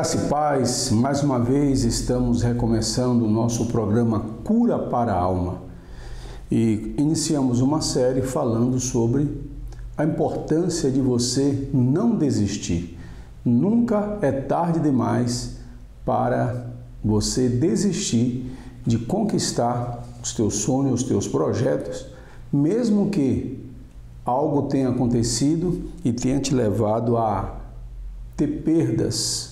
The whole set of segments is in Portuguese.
Graça e paz, mais uma vez estamos recomeçando o nosso programa Cura para a Alma e iniciamos uma série falando sobre a importância de você não desistir. Nunca é tarde demais para você desistir de conquistar os teus sonhos, os teus projetos, mesmo que algo tenha acontecido e tenha te levado a ter perdas.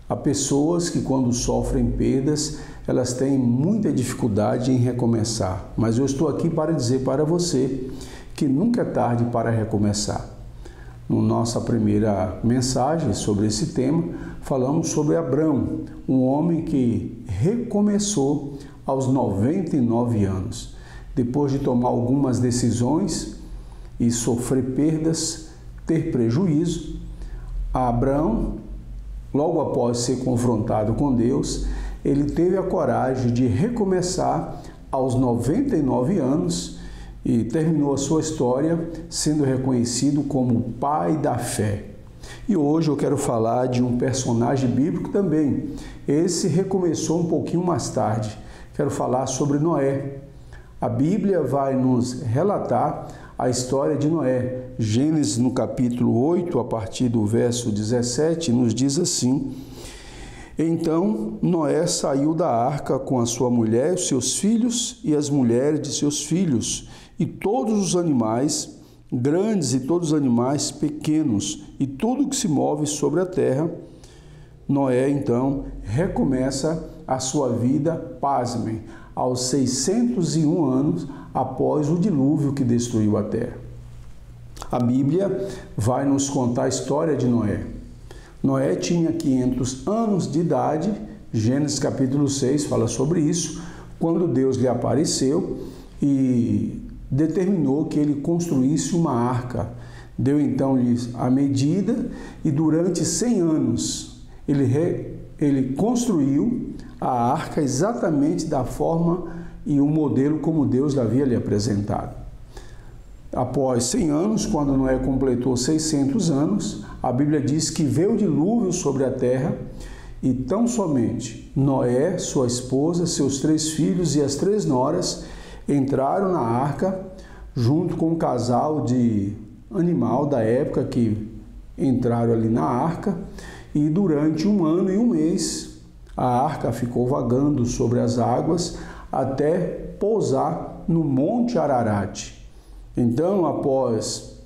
Há pessoas que, quando sofrem perdas, elas têm muita dificuldade em recomeçar. Mas eu estou aqui para dizer para você que nunca é tarde para recomeçar. Na nossa primeira mensagem sobre esse tema, falamos sobre Abrão, um homem que recomeçou aos 99 anos. Depois de tomar algumas decisões e sofrer perdas, ter prejuízo, Abrão, logo após ser confrontado com Deus, ele teve a coragem de recomeçar aos 99 anos e terminou a sua história sendo reconhecido como o pai da fé. E hoje eu quero falar de um personagem bíblico também. Esse recomeçou um pouquinho mais tarde. Quero falar sobre Noé. A Bíblia vai nos relatar a história de Noé. Gênesis, no capítulo 8, a partir do verso 17, nos diz assim: Então Noé saiu da arca com a sua mulher, os seus filhos e as mulheres de seus filhos, e todos os animais grandes e todos os animais pequenos, e tudo que se move sobre a terra. Noé, então, recomeça a sua vida, pasmem, aos 601 anos após o dilúvio que destruiu a terra. A Bíblia vai nos contar a história de Noé. Noé tinha 500 anos de idade, Gênesis capítulo 6 fala sobre isso, quando Deus lhe apareceu e determinou que ele construísse uma arca. Deu então-lhe a medida e durante 100 anos ele construiu a arca exatamente da forma e o modelo como Deus havia lhe apresentado. Após 100 anos, quando Noé completou 600 anos, a Bíblia diz que veio o dilúvio sobre a terra e tão somente Noé, sua esposa, seus 3 filhos e as 3 noras entraram na arca junto com um casal de animal da época que entraram ali na arca, e durante 1 ano e 1 mês a arca ficou vagando sobre as águas até pousar no Monte Ararat. Então, após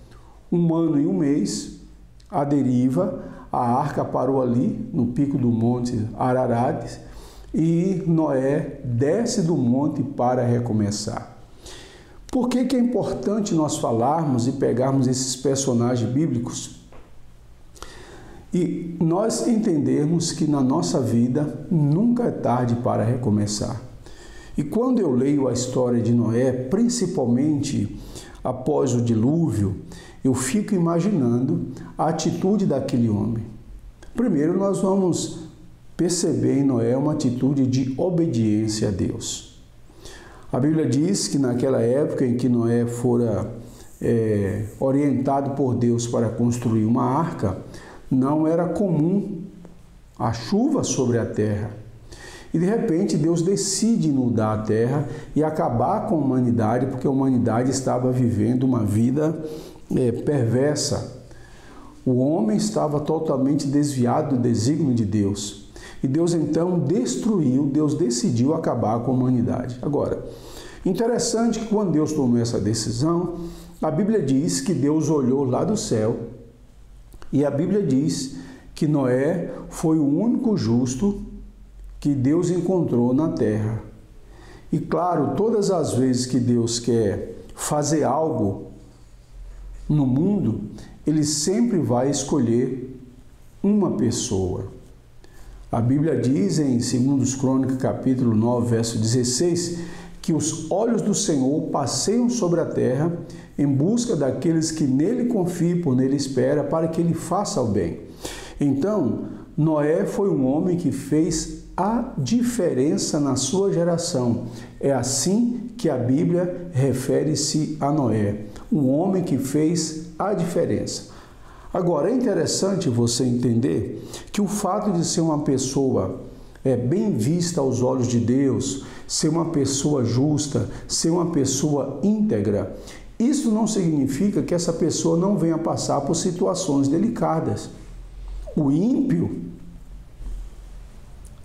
1 ano e 1 mês, a deriva, a arca parou ali no pico do Monte Ararat e Noé desce do monte para recomeçar. Por que é importante nós falarmos e pegarmos esses personagens bíblicos e nós entendermos que na nossa vida nunca é tarde para recomeçar? E quando eu leio a história de Noé, principalmente após o dilúvio, eu fico imaginando a atitude daquele homem. Primeiro, nós vamos perceber em Noé uma atitude de obediência a Deus. A Bíblia diz que naquela época em que Noé fora orientado por Deus para construir uma arca, não era comum a chuva sobre a terra. E de repente Deus decide inundar a terra e acabar com a humanidade, porque a humanidade estava vivendo uma vida perversa. O homem estava totalmente desviado do desígnio de Deus. E Deus então Deus decidiu acabar com a humanidade. Agora, interessante que quando Deus tomou essa decisão, a Bíblia diz que Deus olhou lá do céu e a Bíblia diz que Noé foi o único justo que Deus encontrou na terra. E claro, todas as vezes que Deus quer fazer algo no mundo, Ele sempre vai escolher uma pessoa. A Bíblia diz em 2 Crônicas, capítulo 9, verso 16, que os olhos do Senhor passeiam sobre a terra em busca daqueles que nele confiam, por nele espera, para que Ele faça o bem. Então, Noé foi um homem que fez a diferença na sua geração. É assim que a Bíblia refere-se a Noé, um homem que fez a diferença. Agora, é interessante você entender que o fato de ser uma pessoa bem vista aos olhos de Deus, ser uma pessoa justa, ser uma pessoa íntegra, isso não significa que essa pessoa não venha passar por situações delicadas. O ímpio,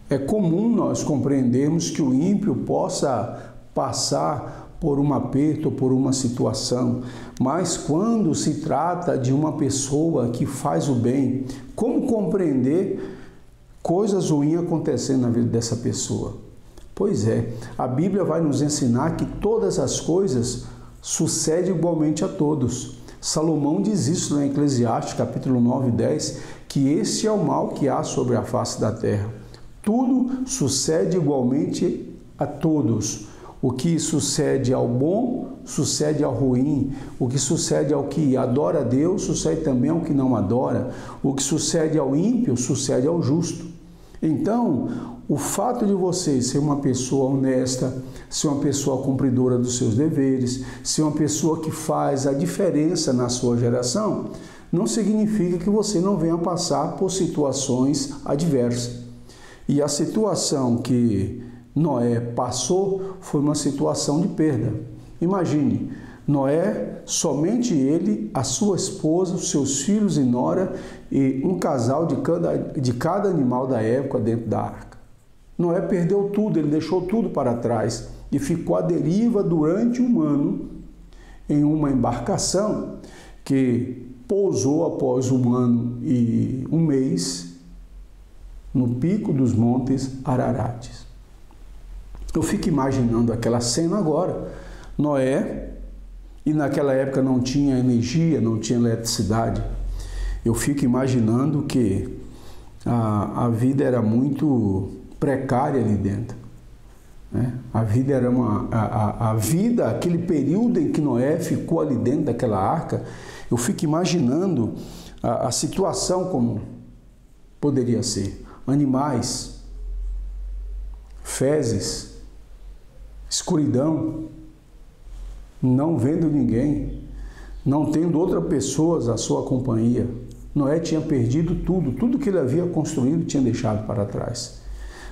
é comum nós compreendermos que o ímpio possa passar por um aperto, por uma situação, mas quando se trata de uma pessoa que faz o bem, como compreender coisas ruins acontecendo na vida dessa pessoa? Pois é, a Bíblia vai nos ensinar que todas as coisas sucedem igualmente a todos. Salomão diz isso em Eclesiastes, capítulo 9 e 10, que este é o mal que há sobre a face da terra. Tudo sucede igualmente a todos. O que sucede ao bom, sucede ao ruim. O que sucede ao que adora a Deus, sucede também ao que não adora. O que sucede ao ímpio, sucede ao justo. Então, o fato de você ser uma pessoa honesta, ser uma pessoa cumpridora dos seus deveres, ser uma pessoa que faz a diferença na sua geração, não significa que você não venha passar por situações adversas. E a situação que Noé passou foi uma situação de perda. Imagine, Noé, somente ele, a sua esposa, os seus filhos e nora e um casal de cada animal da época dentro da arca. Noé perdeu tudo, ele deixou tudo para trás e ficou à deriva durante um ano em uma embarcação que pousou após um ano e um mês no pico dos montes Ararates. Eu fico imaginando aquela cena agora. Noé, e naquela época não tinha energia, não tinha eletricidade. Eu fico imaginando que a vida era muito precária ali dentro. Né? A vida era aquele período em que Noé ficou ali dentro daquela arca, eu fico imaginando a situação como poderia ser. Animais, fezes, escuridão, não vendo ninguém, não tendo outras pessoas à sua companhia. Noé tinha perdido tudo que ele havia construído tinha deixado para trás.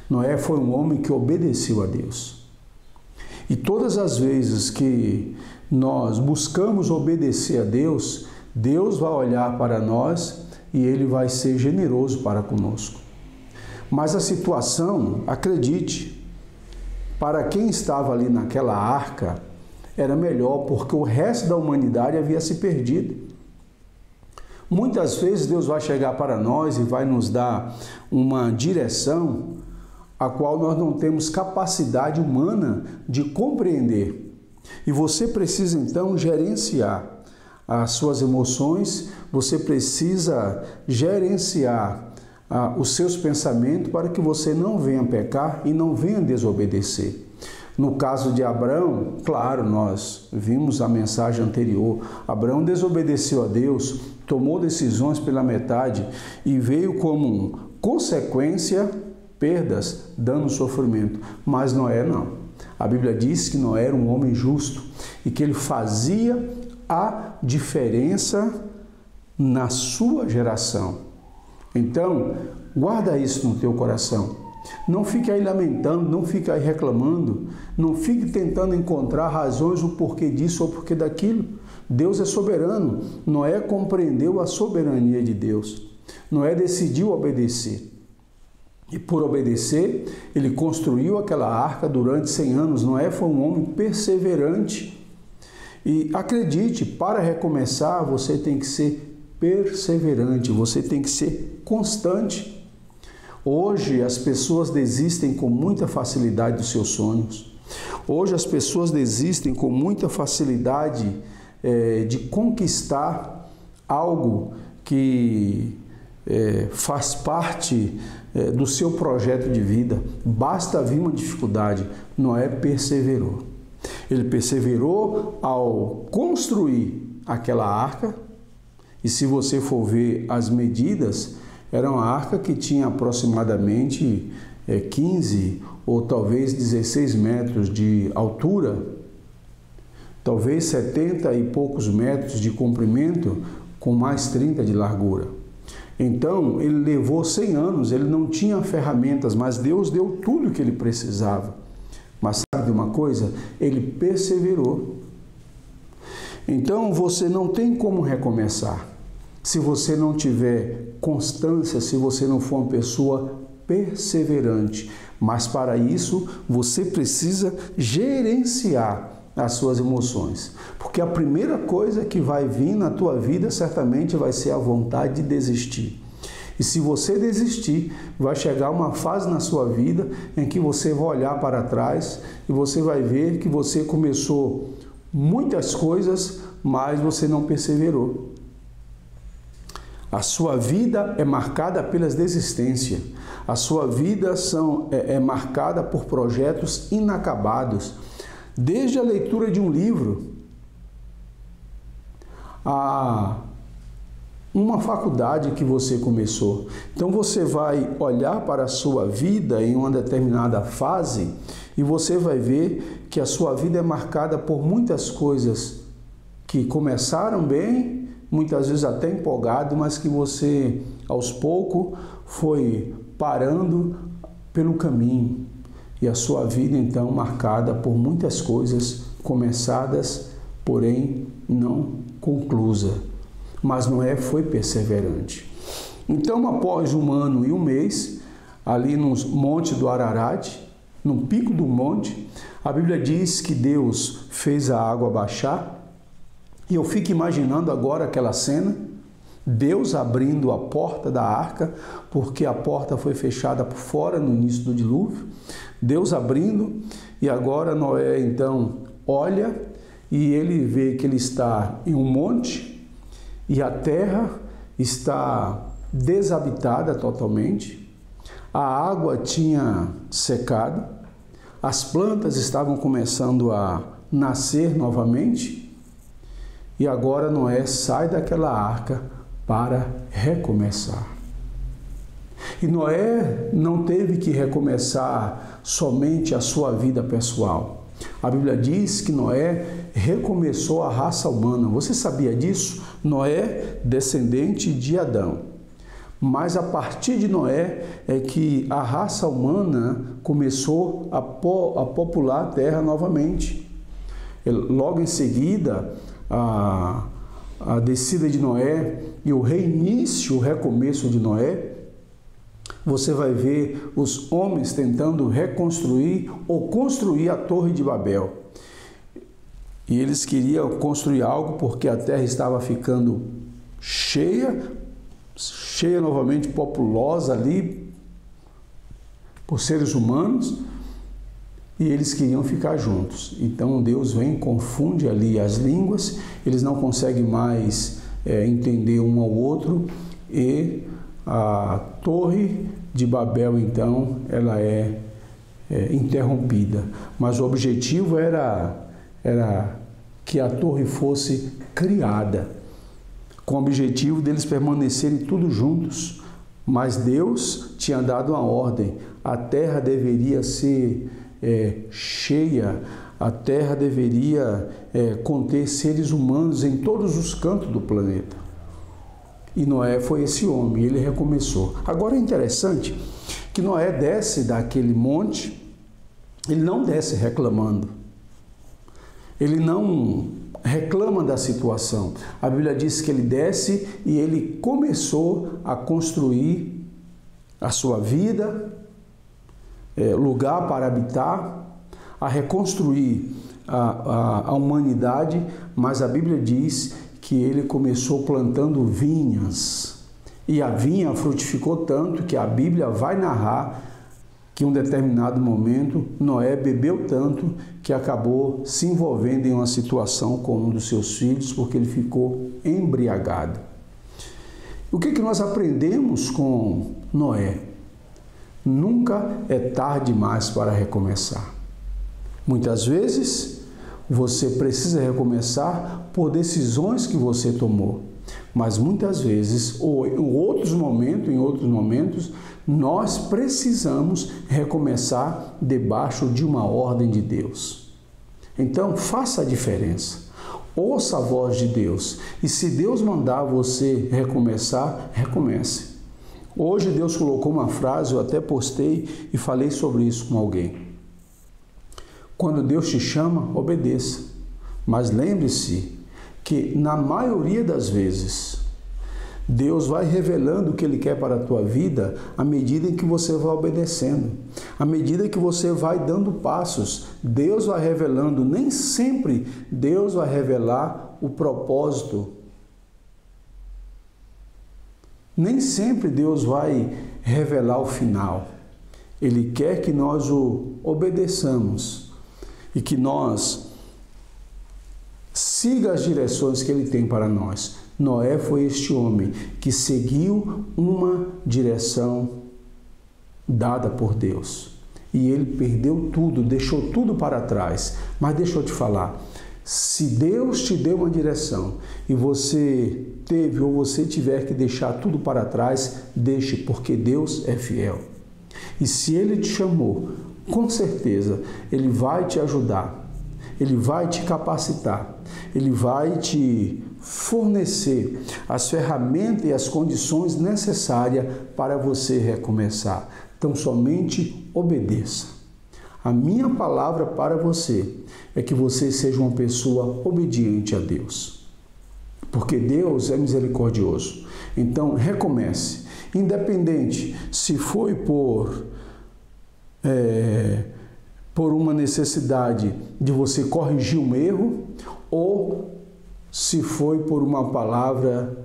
Noé foi um homem que obedeceu a Deus. E todas as vezes que nós buscamos obedecer a Deus, Deus vai olhar para nós e Ele vai ser generoso para conosco. Mas a situação, acredite, para quem estava ali naquela arca, era melhor, porque o resto da humanidade havia se perdido. Muitas vezes Deus vai chegar para nós e vai nos dar uma direção a qual nós não temos capacidade humana de compreender. E você precisa então gerenciar as suas emoções, você precisa gerenciar os seus pensamentos para que você não venha pecar e não venha desobedecer. No caso de Abraão, claro, nós vimos a mensagem anterior. Abraão desobedeceu a Deus, tomou decisões pela metade e veio como consequência perdas, dano, sofrimento. Mas Noé não. A Bíblia diz que Noé era um homem justo e que ele fazia a diferença na sua geração. Então, guarda isso no teu coração. Não fique aí lamentando, não fique aí reclamando, não fique tentando encontrar razões o porquê disso ou porquê daquilo. Deus é soberano. Noé compreendeu a soberania de Deus. Noé decidiu obedecer. E por obedecer, ele construiu aquela arca durante 100 anos. Noé foi um homem perseverante. E acredite, para recomeçar, você tem que ser perseverante, você tem que ser constante. Hoje as pessoas desistem com muita facilidade dos seus sonhos. Hoje as pessoas desistem com muita facilidade de conquistar algo que faz parte do seu projeto de vida. Basta vir uma dificuldade. Noé perseverou. Ele perseverou ao construir aquela arca. E se você for ver as medidas, era uma arca que tinha aproximadamente 15 ou talvez 16 metros de altura, talvez 70 e poucos metros de comprimento, com mais 30 de largura. Então, ele levou 100 anos, ele não tinha ferramentas, mas Deus deu tudo o que ele precisava. Mas sabe de uma coisa? Ele perseverou. Então, você não tem como recomeçar se você não tiver constância, se você não for uma pessoa perseverante. Mas para isso, você precisa gerenciar as suas emoções. Porque a primeira coisa que vai vir na tua vida certamente vai ser a vontade de desistir. E se você desistir, vai chegar uma fase na sua vida em que você vai olhar para trás e você vai ver que você começou muitas coisas, mas você não perseverou. A sua vida é marcada pelas desistências. A sua vida é marcada por projetos inacabados. Desde a leitura de um livro, a uma faculdade que você começou. Então você vai olhar para a sua vida em uma determinada fase e você vai ver que a sua vida é marcada por muitas coisas que começaram bem, muitas vezes até empolgado, mas que você aos poucos foi parando pelo caminho. E a sua vida então marcada por muitas coisas começadas, porém não conclusa. Mas Noé foi perseverante. Então, após 1 ano e 1 mês, ali no monte do Ararat, no pico do monte, a Bíblia diz que Deus fez a água baixar. E eu fico imaginando agora aquela cena, Deus abrindo a porta da arca, porque a porta foi fechada por fora no início do dilúvio. Deus abrindo, e agora Noé então olha e ele vê que ele está em um monte e a terra está desabitada totalmente. A água tinha secado, as plantas estavam começando a nascer novamente e agora Noé sai daquela arca para recomeçar. E Noé não teve que recomeçar somente a sua vida pessoal. A Bíblia diz que Noé recomeçou a raça humana. Você sabia disso? Noé, descendente de Adão. Mas a partir de Noé é que a raça humana começou a popular a terra novamente. Logo em seguida, a descida de Noé e o reinício, o recomeço de Noé, você vai ver os homens tentando reconstruir ou construir a Torre de Babel. E eles queriam construir algo porque a terra estava ficando cheia novamente, populosa ali por seres humanos, e eles queriam ficar juntos. Então Deus vem, confunde ali as línguas, eles não conseguem mais entender um ao outro, e a Torre de Babel, então, ela é interrompida. Mas o objetivo era que a torre fosse criada, com o objetivo deles permanecerem todos juntos. Mas Deus tinha dado uma ordem: a terra deveria ser cheia, a terra deveria conter seres humanos em todos os cantos do planeta. E Noé foi esse homem, ele recomeçou. Agora é interessante que Noé desce daquele monte, ele não desce reclamando. Ele não reclama da situação. A Bíblia diz que ele desce e ele começou a construir a sua vida, lugar para habitar, a reconstruir a humanidade, mas a Bíblia diz que ele começou plantando vinhas, e a vinha frutificou tanto que a Bíblia vai narrar que em um determinado momento Noé bebeu tanto que acabou se envolvendo em uma situação com um dos seus filhos, porque ele ficou embriagado. O que nós aprendemos com Noé? Nunca é tarde demais para recomeçar. Muitas vezes você precisa recomeçar por decisões que você tomou, mas muitas vezes, ou em outros momentos, nós precisamos recomeçar debaixo de uma ordem de Deus. Então, faça a diferença. Ouça a voz de Deus. E se Deus mandar você recomeçar, recomece. Hoje Deus colocou uma frase, eu até postei e falei sobre isso com alguém. Quando Deus te chama, obedeça. Mas lembre-se que na maioria das vezes, Deus vai revelando o que Ele quer para a tua vida à medida em que você vai obedecendo. À medida que você vai dando passos, Deus vai revelando. Nem sempre Deus vai revelar o propósito. Nem sempre Deus vai revelar o final. Ele quer que nós o obedeçamos e que nós siga as direções que Ele tem para nós. Noé foi este homem que seguiu uma direção dada por Deus. E ele perdeu tudo, deixou tudo para trás. Mas deixa eu te falar, se Deus te deu uma direção e você teve ou você tiver que deixar tudo para trás, deixe, porque Deus é fiel. E se Ele te chamou, com certeza Ele vai te ajudar, Ele vai te capacitar, Ele vai te fornecer as ferramentas e as condições necessárias para você recomeçar. Então, somente obedeça. A minha palavra para você é que você seja uma pessoa obediente a Deus, porque Deus é misericordioso. Então, recomece. Independente se foi por uma necessidade de você corrigir um erro ou se foi por uma palavra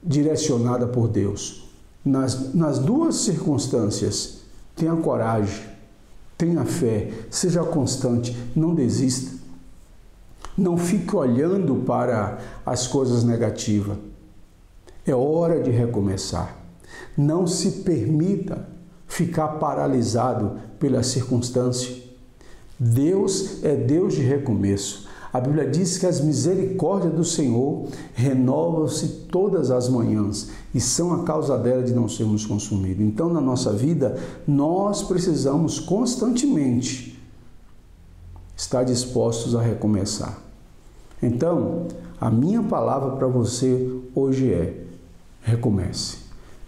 direcionada por Deus. Nas duas circunstâncias, tenha coragem, tenha fé, seja constante, não desista. Não fique olhando para as coisas negativas. É hora de recomeçar. Não se permita ficar paralisado pela circunstância. Deus é Deus de recomeço. A Bíblia diz que as misericórdias do Senhor renovam-se todas as manhãs e são a causa dela de não sermos consumidos. Então, na nossa vida, nós precisamos constantemente estar dispostos a recomeçar. Então, a minha palavra para você hoje é: recomece.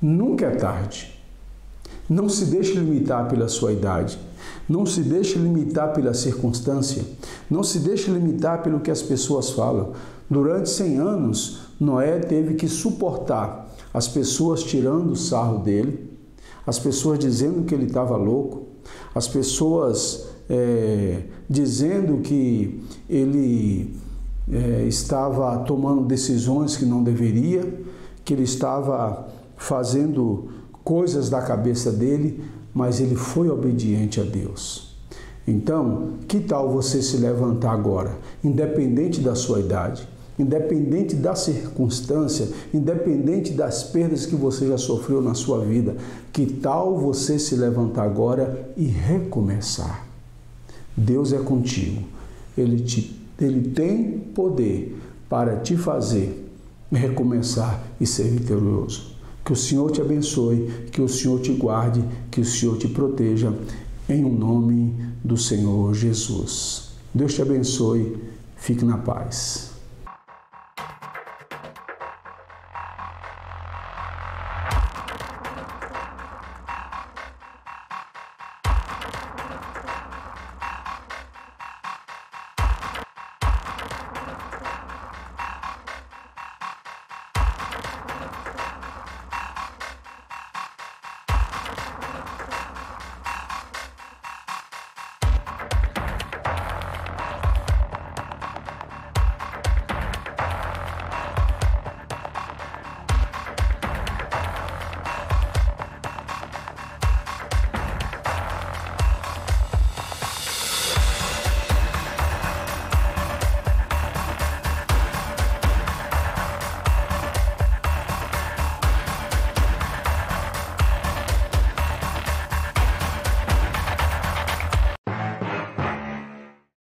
Nunca é tarde. Não se deixe limitar pela sua idade. Não se deixe limitar pela circunstância. Não se deixe limitar pelo que as pessoas falam. Durante 100 anos, Noé teve que suportar as pessoas tirando o sarro dele, as pessoas dizendo que ele estava louco, as pessoas dizendo que ele estava tomando decisões que não deveria, que ele estava fazendo coisas da cabeça dele, mas ele foi obediente a Deus. Então, que tal você se levantar agora, independente da sua idade, independente da circunstância, independente das perdas que você já sofreu na sua vida, que tal você se levantar agora e recomeçar? Deus é contigo. Ele tem poder para te fazer recomeçar e ser vitorioso. Que o Senhor te abençoe, que o Senhor te guarde, que o Senhor te proteja, em o nome do Senhor Jesus. Deus te abençoe, fique na paz.